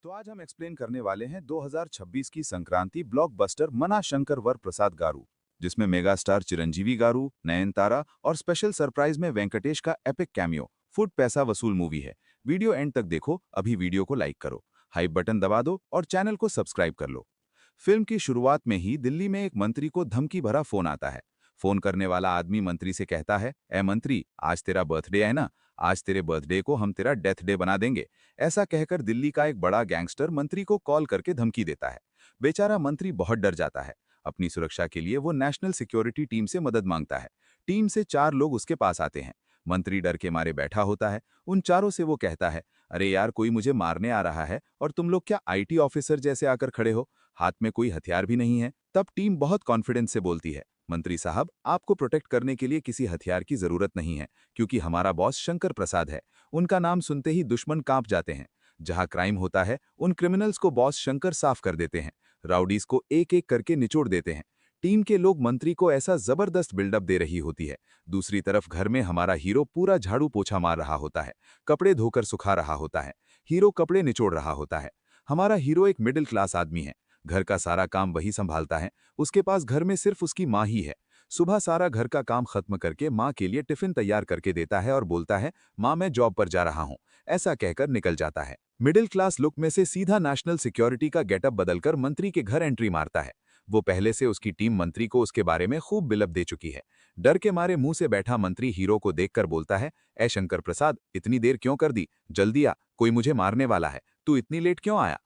तो आज हम एक्सप्लेन करने वाले हैं 2026 की संक्रांति ब्लॉकबस्टर मना शंकर वर प्रसाद गारू, जिसमें मेगा स्टार चिरंजीवी गारू, नयनतारा और स्पेशल सरप्राइज में वेंकटेश का एपिक कैमियो फुट पैसा वसूल मूवी है। वीडियो एंड तक देखो, अभी वीडियो को लाइक करो, हाइप बटन दबा दो और चैनल को सब्सक्राइब कर लो। फिल्म की शुरुआत में ही दिल्ली में एक मंत्री को धमकी भरा फोन आता है। फोन करने वाला आदमी मंत्री से कहता है, ए मंत्री, आज तेरा बर्थडे है ना, आज तेरे बर्थडे को हम तेरा डेथ डे बना देंगे। ऐसा कहकर दिल्ली का एक बड़ा गैंगस्टर मंत्री को कॉल करके धमकी देता है। बेचारा मंत्री बहुत डर जाता है। अपनी सुरक्षा के लिए वो नेशनल सिक्योरिटी टीम से मदद मांगता है। टीम से 4 लोग उसके पास आते हैं। मंत्री डर के मारे बैठा होता है। उन चारों से वो कहता है, अरे यार, कोई मुझे मारने आ रहा है और तुम लोग क्या आईटी ऑफिसर जैसे आकर खड़े हो, हाथ में कोई हथियार भी नहीं है। तब टीम बहुत कॉन्फिडेंस से बोलती है, मंत्री साहब, आपको प्रोटेक्ट करने के लिए किसी हथियार की जरूरत नहीं है, क्योंकि हमारा बॉस शंकर प्रसाद है। उनका नाम सुनते ही दुश्मन कांप जाते हैं। जहां क्राइम होता है, उन क्रिमिनल्स को बॉस शंकर साफ कर देते हैं। राउडीज को एक एक करके निचोड़ देते हैं। टीम के लोग मंत्री को ऐसा जबरदस्त बिल्डअप दे रही होती है। दूसरी तरफ घर में हमारा हीरो पूरा झाड़ू पोछा मार रहा होता है, कपड़े धोकर सुखा रहा होता है। हीरो कपड़े निचोड़ रहा होता है। हमारा हीरो एक मिडिल क्लास आदमी है। घर का सारा काम वही संभालता है। उसके पास घर में सिर्फ उसकी माँ ही है। सुबह सारा घर का काम खत्म करके माँ के लिए टिफिन तैयार करके देता है और बोलता है, माँ, मैं जॉब पर जा रहा हूँ। ऐसा कहकर निकल जाता है। मिडिल क्लास लुक में से सीधा नेशनल सिक्योरिटी का गेटअप बदलकर मंत्री के घर एंट्री मारता है। वो पहले से उसकी टीम मंत्री को उसके बारे में खूब बिल्डअप दे चुकी है। डर के मारे मुंह से बैठा मंत्री हीरो को देखकर बोलता है, ए शंकर प्रसाद, इतनी देर क्यों कर दी? जल्दी आ, कोई मुझे मारने वाला है। तू इतनी लेट क्यों आया?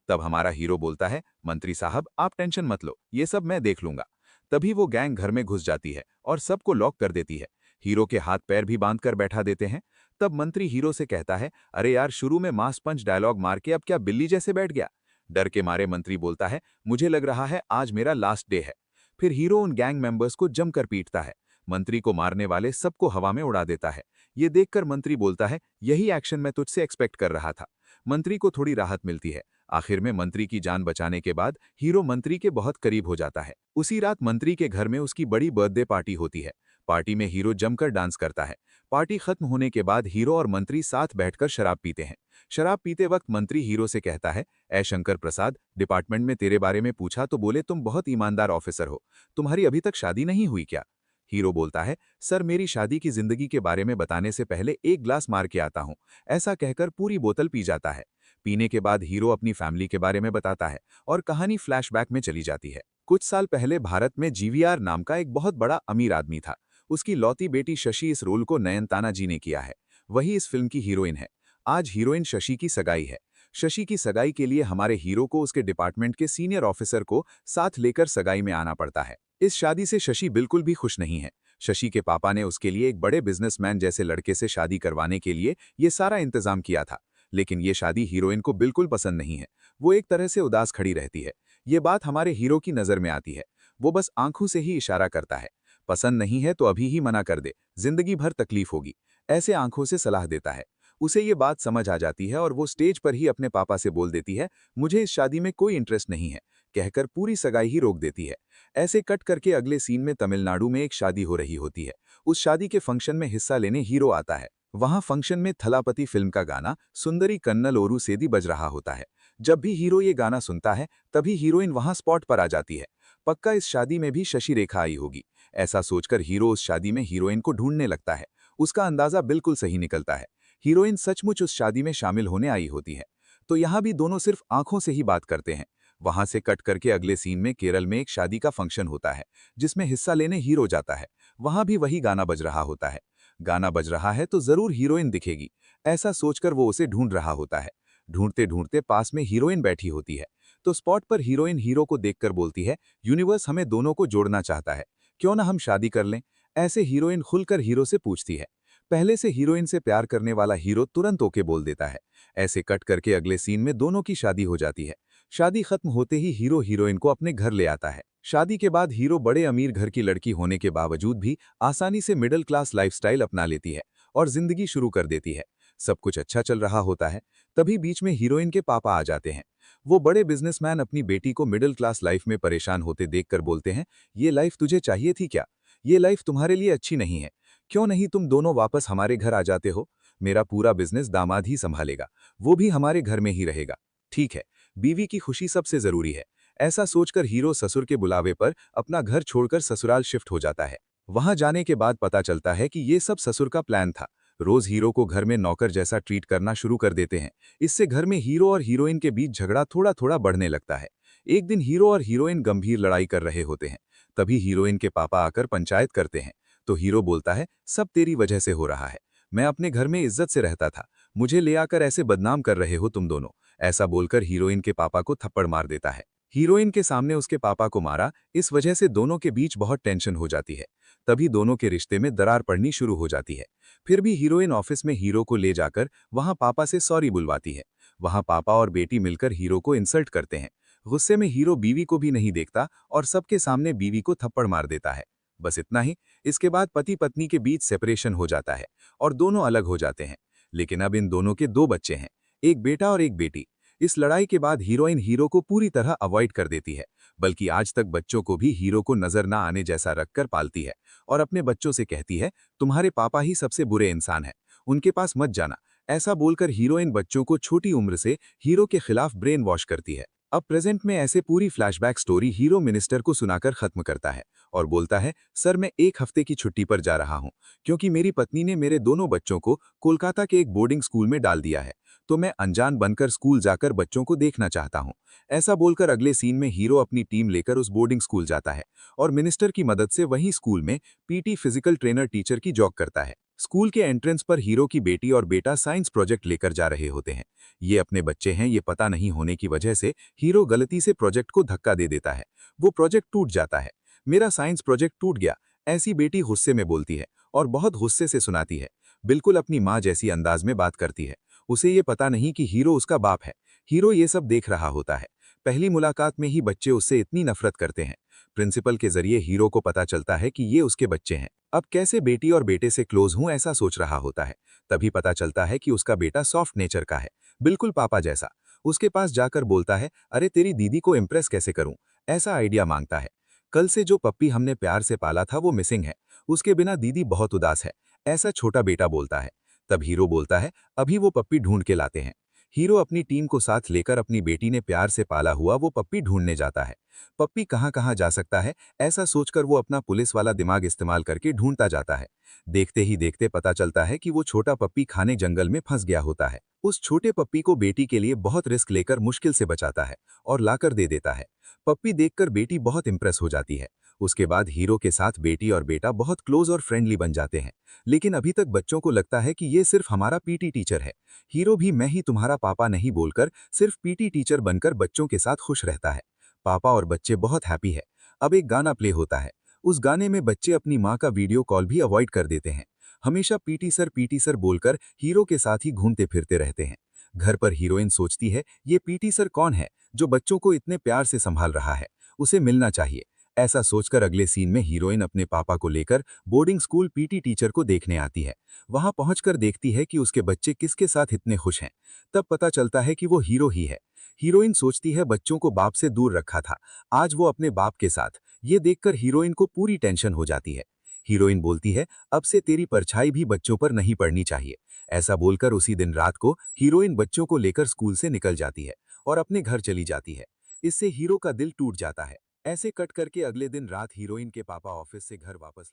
तब हमारा हीरो बोलता है, मंत्री साहब, आप टेंशन मत लो, ये सब मैं देख लूंगा। तभी वो गैंग घर में घुस जाती है और सबको लॉक कर देती है। हीरो के हाथ पैर भी बांध कर बैठा देते हैं। तब मंत्री हीरो से कहता है, अरे यार, शुरू में मास पंच डायलॉग मार के अब क्या बिल्ली जैसे बैठ गया? डर के मारे मंत्री बोलता है, मुझे लग रहा है आज मेरा लास्ट डे है। फिर हीरो उन गैंग मेंबर्स को जमकर पीटता है। मंत्री को मारने वाले सबको हवा में उड़ा देता है। ये देखकर मंत्री बोलता है, यही एक्शन मैं तुझसे एक्सपेक्ट कर रहा था। मंत्री को थोड़ी राहत मिलती है। आखिर में मंत्री की जान बचाने के बाद हीरो मंत्री के बहुत करीब हो जाता है। उसी रात मंत्री के घर में उसकी बड़ी बर्थडे पार्टी होती है। पार्टी में हीरो जमकर डांस करता है। पार्टी खत्म होने के बाद हीरो और मंत्री साथ बैठकर शराब पीते हैं। शराब पीते वक्त मंत्री हीरो से कहता है, ए शंकर प्रसाद, डिपार्टमेंट में तेरे बारे में पूछा तो बोले तुम बहुत ईमानदार ऑफिसर हो। तुम्हारी अभी तक शादी नहीं हुई क्या? हीरो बोलता है, सर, मेरी शादी की जिंदगी के बारे में बताने से पहले एक ग्लास मार के आता हूं। ऐसा कहकर पूरी बोतल पी जाता है। पीने के बाद हीरो अपनी फैमिली के बारे में बताता है और कहानी फ्लैशबैक में चली जाती है। कुछ साल पहले भारत में जीवीआर नाम का एक बहुत बड़ा अमीर आदमी था। उसकी लौती बेटी शशि इस रोल को नयनताना जी ने किया है। वही इस फिल्म की हीरोइन है। आज हीरोइन शशि की सगाई है। शशि की सगाई के लिए हमारे हीरो को उसके डिपार्टमेंट के सीनियर ऑफिसर को साथ लेकर सगाई में आना पड़ता है। इस शादी से शशि बिल्कुल भी खुश नहीं है। शशि के पापा ने उसके लिए एक बड़े बिजनेसमैन जैसे लड़के से शादी करवाने के लिए ये सारा इंतजाम किया था। लेकिन ये शादी हीरोइन को बिल्कुल पसंद नहीं है। वो एक तरह से उदास खड़ी रहती है। ये बात हमारे हीरो की नज़र में आती है। वो बस आंखों से ही इशारा करता है, पसंद नहीं है तो अभी ही मना कर दे, जिंदगी भर तकलीफ होगी, ऐसे आंखों से सलाह देता है। उसे ये बात समझ आ जाती है और वो स्टेज पर ही अपने पापा से बोल देती है, मुझे इस शादी में कोई इंटरेस्ट नहीं है, कहकर पूरी सगाई ही रोक देती है। ऐसे कट करके अगले सीन में तमिलनाडु में एक शादी हो रही होती है। उस शादी के फंक्शन में हिस्सा लेने हीरो आता है। वहां फंक्शन में थलापति फिल्म का गाना सुंदरी कन्नल ओरू सेदी बज रहा होता है। जब भी हीरो ये गाना सुनता है, तभी हीरोइन वहां स्पॉट पर आ जाती है। पक्का इस शादी में भी शशि रेखा आई होगी। ऐसा सोचकर हीरो उस शादी में हीरोइन को ढूंढने लगता है। उसका अंदाजा बिल्कुल सही निकलता है। हीरोइन सचमुच उस शादी में शामिल होने आई होती है। तो यहाँ भी दोनों सिर्फ आंखों से ही बात करते हैं। वहां से कट करके अगले सीन में केरल में एक शादी का फंक्शन होता है, जिसमें हिस्सा लेने हीरो जाता है। वहां भी वही गाना बज रहा होता है। गाना बज रहा है तो जरूर हीरोइन दिखेगी, ऐसा सोचकर वो उसे ढूंढ रहा होता है। ढूंढते ढूंढते पास में हीरोइन बैठी होती है। तो स्पॉट पर हीरोइन हीरो को देखकर बोलती है, यूनिवर्स हमें दोनों को जोड़ना चाहता है, क्यों ना हम शादी कर लें? ऐसे हीरोइन खुलकर हीरो से पूछती है। पहले से हीरोइन से प्यार करने वाला हीरो तुरंत ओके बोल देता है। ऐसे कट करके अगले सीन में दोनों की शादी हो जाती है। शादी खत्म होते ही हीरो हीरोइन को अपने घर ले आता है। शादी के बाद हीरो बड़े अमीर घर की लड़की होने के बावजूद भी आसानी से मिडिल क्लास लाइफस्टाइल अपना लेती है और जिंदगी शुरू कर देती है। सब कुछ अच्छा चल रहा होता है। तभी बीच में हीरोइन के पापा आ जाते हैं। वो बड़े बिजनेसमैन अपनी बेटी को मिडिल क्लास लाइफ में परेशान होते देखकर बोलते हैं, ये लाइफ तुझे चाहिए थी क्या? ये लाइफ तुम्हारे लिए अच्छी नहीं है। क्यों नहीं तुम दोनों वापस हमारे घर आ जाते हो? मेरा पूरा बिजनेस दामाद ही संभालेगा, वो भी हमारे घर में ही रहेगा। ठीक है, बीवी की खुशी सबसे जरूरी है। ऐसा सोचकर हीरो ससुर के बुलावे पर अपना घर छोड़कर ससुराल शिफ्ट हो जाता है। वहां जाने के बाद पता चलता है कि ये सब ससुर का प्लान था। रोज हीरो को घर में नौकर जैसा ट्रीट करना शुरू कर देते हैं। इससे घर में हीरो और हीरोइन के बीच झगड़ा थोड़ा थोड़ा बढ़ने लगता है। एक दिन हीरो और हीरोइन गंभीर लड़ाई कर रहे होते हैं। तभी हीरोइन के पापा आकर पंचायत करते हैं। तो हीरो बोलता है, सब तेरी वजह से हो रहा है। मैं अपने घर में इज्जत से रहता था, मुझे ले आकर ऐसे बदनाम कर रहे हो तुम दोनों। ऐसा बोलकर हीरोइन के पापा को थप्पड़ मार देता है। हीरोइन के सामने उसके पापा को मारा, इस वजह से दोनों के बीच बहुत टेंशन हो जाती है। तभी दोनों के रिश्ते में दरार पड़नी शुरू हो जाती है। फिर भी हीरोइन ऑफिस में हीरो को ले जाकर वहां पापा से सॉरी बुलवाती है। वहां पापा और बेटी मिलकर हीरो को इंसल्ट करते हैं। गुस्से में हीरो बीवी को भी नहीं देखता और सबके सामने बीवी को थप्पड़ मार देता है। बस इतना ही। इसके बाद पति पत्नी के बीच सेपरेशन हो जाता है और दोनों अलग हो जाते हैं। लेकिन अब इन दोनों के दो बच्चे हैं, एक बेटा और एक बेटी। इस लड़ाई के बाद हीरोइन हीरो को पूरी तरह अवॉइड कर देती है, बल्कि आज तक बच्चों को भी हीरो को नजर ना आने जैसा रखकर पालती है और अपने बच्चों से कहती है, तुम्हारे पापा ही सबसे बुरे इंसान हैं, उनके पास मत जाना। ऐसा बोलकर हीरोइन बच्चों को छोटी उम्र से हीरो के खिलाफ ब्रेन वॉश करती है। अब प्रेजेंट में ऐसे पूरी फ्लैशबैक स्टोरी हीरो मिनिस्टर को सुनाकर खत्म करता है और बोलता है, सर मैं एक हफ्ते की छुट्टी पर जा रहा हूँ, क्योंकि मेरी पत्नी ने मेरे दोनों बच्चों को कोलकाता के एक बोर्डिंग स्कूल में डाल दिया है, तो मैं अनजान बनकर स्कूल जाकर बच्चों को देखना चाहता हूँ। ऐसा बोलकर अगले सीन में हीरो अपनी टीम लेकर उस बोर्डिंग स्कूल जाता है और मिनिस्टर की मदद से वहीं स्कूल में पीटी फिजिकल ट्रेनर टीचर की जॉब करता है। स्कूल के एंट्रेंस पर हीरो की बेटी और बेटा साइंस प्रोजेक्ट लेकर जा रहे होते हैं। ये अपने बच्चे हैं ये पता नहीं होने की वजह से हीरो गलती से प्रोजेक्ट को धक्का दे देता है। वो प्रोजेक्ट टूट जाता है। मेरा साइंस प्रोजेक्ट टूट गया, ऐसी बेटी गुस्से में बोलती है और बहुत गुस्से से सुनाती है। बिल्कुल अपनी माँ जैसी अंदाज में बात करती है। उसे ये पता नहीं कि हीरो उसका बाप है। हीरो ये सब देख रहा होता है। पहली मुलाकात में ही बच्चे उससे इतनी नफरत करते हैं। प्रिंसिपल के जरिए हीरो को पता चलता है कि ये उसके बच्चे हैं। अब कैसे बेटी और बेटे से क्लोज हूं ऐसा सोच रहा होता है। तभी पता चलता है कि उसका बेटा सॉफ्ट नेचर का है, बिल्कुल पापा जैसा। उसके पास जाकर बोलता है, अरे तेरी दीदी को इम्प्रेस कैसे करूं, ऐसा आइडिया मांगता है। कल से जो पप्पी हमने प्यार से पाला था वो मिसिंग है, उसके बिना दीदी बहुत उदास है, ऐसा छोटा बेटा बोलता है। तब हीरो बोलता है, अभी वो पप्पी ढूंढ के लाते हैं। हीरो अपनी टीम को साथ लेकर अपनी बेटी ने प्यार से पाला हुआ वो पप्पी ढूंढने जाता है। पप्पी कहाँ कहाँ जा सकता है, ऐसा सोचकर वो अपना पुलिस वाला दिमाग इस्तेमाल करके ढूंढता जाता है। देखते ही देखते पता चलता है कि वो छोटा पप्पी खाने जंगल में फंस गया होता है। उस छोटे पप्पी को बेटी के लिए बहुत रिस्क लेकर मुश्किल से बचाता है और लाकर दे देता है। पप्पी देखकर बेटी बहुत इंप्रेस हो जाती है। उसके बाद हीरो के साथ बेटी और बेटा बहुत क्लोज और फ्रेंडली बन जाते हैं। लेकिन अभी तक बच्चों को लगता है कि ये सिर्फ हमारा पीटी टीचर है। हीरो भी मैं ही तुम्हारा पापा नहीं बोलकर सिर्फ पीटी टीचर बनकर बच्चों के साथ खुश रहता है। पापा और बच्चे बहुत हैप्पी है। अब एक गाना प्ले होता है। उस गाने में बच्चे अपनी माँ का वीडियो कॉल भी अवॉइड कर देते हैं। हमेशा पीटी सर बोलकर हीरो के साथ ही घूमते फिरते रहते हैं। घर पर हीरोइन सोचती है, ये पीटी सर कौन है जो बच्चों को इतने प्यार से संभाल रहा है, उसे मिलना चाहिए। ऐसा सोचकर अगले सीन में हीरोइन अपने पापा को लेकर बोर्डिंग स्कूल पीटी टीचर को देखने आती है। वहां पहुंचकर देखती है कि उसके बच्चे किसके साथ इतने खुश हैं। तब पता चलता है कि वो हीरो ही है। हीरोइन सोचती है बच्चों को बाप से दूर रखा था, आज वो अपने बाप के साथ। ये देखकर हीरोइन को पूरी टेंशन हो जाती है। हीरोइन बोलती है, अब से तेरी परछाई भी बच्चों पर नहीं पड़नी चाहिए। ऐसा बोलकर उसी दिन रात को हीरोइन बच्चों को लेकर स्कूल से निकल जाती है और अपने घर चली जाती है। इससे हीरो का दिल टूट जाता है। ऐसे कट करके अगले दिन रात हीरोइन के पापा ऑफिस से घर वापस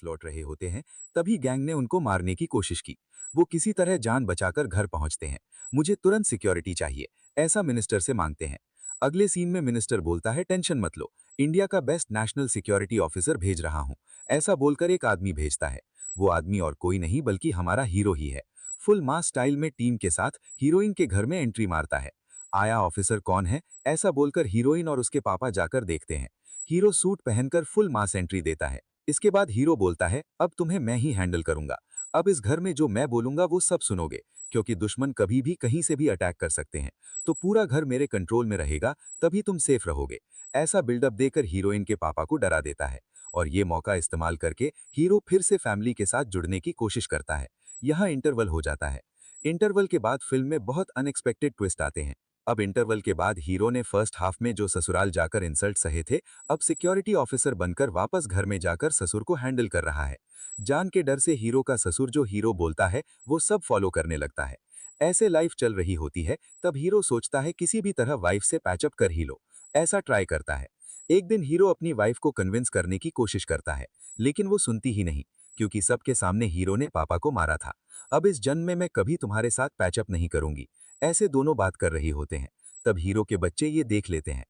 लौट रहे होते हैं। तभी गैंग ने उनको मारने की कोशिश की। वो किसी तरह जान बचाकर घर पहुंचते हैं। मुझे तुरंत सिक्योरिटी चाहिए, ऐसा मिनिस्टर से मांगते हैं। अगले सीन में मिनिस्टर बोलता है, टेंशन मत लो, इंडिया का बेस्ट नेशनल सिक्योरिटी ऑफिसर भेज रहा हूं। ऐसा बोलकर एक आदमी भेजता है। वो आदमी और कोई नहीं बल्कि हमारा हीरो ही है। फुल मास स्टाइल में टीम के साथ हीरोइन के घर में एंट्री मारता है। आया ऑफिसर कौन है, ऐसा बोलकर हीरोइन और उसके पापा जाकर देखते हैं। हीरो सूट पहनकर फुल मास एंट्री देता है। इसके बाद हीरो बोलता है, अब तुम्हें मैं ही हैंडल करूंगा। अब इस घर में जो मैं बोलूंगा वो सब सुनोगे, क्योंकि दुश्मन कभी भी कहीं से भी अटैक कर सकते हैं। तो पूरा घर मेरे कंट्रोल में रहेगा, तभी तुम सेफ रहोगे। ऐसा बिल्डअप देकर हीरोइन के पापा को डरा देता है और ये मौका इस्तेमाल करके हीरो फिर से फैमिली के साथ जुड़ने की कोशिश करता है। यहाँ इंटरवल हो जाता है। इंटरवल के बाद फिल्म में बहुत अनएक्सपेक्टेड ट्विस्ट आते हैं। अब इंटरवल के बाद हीरो ने फर्स्ट हाफ में जो ससुराल जाकर इंसल्ट सहे थे, अब सिक्योरिटी ऑफिसर बनकर वापस घर में जाकर ससुर को हैंडल कर रहा है। जान के डर से हीरो का ससुर जो हीरो बोलता है वो सब फॉलो करने लगता है। ऐसे लाइफ चल रही होती है, तब हीरो सोचता है किसी भी तरह वाइफ से पैचअप कर ही लो। ऐसा ट्राई करता है। एक दिन हीरो अपनी वाइफ को कन्विंस करने की कोशिश करता है, लेकिन वो सुनती ही नहीं, क्योंकि सबके सामने हीरो ने पापा को मारा था। अब इस जन्म में मैं कभी तुम्हारे साथ पैचअप नहीं करूंगी, ऐसे दोनों बात कर रही होते हैं। तब हीरो के बच्चे ये देख लेते हैं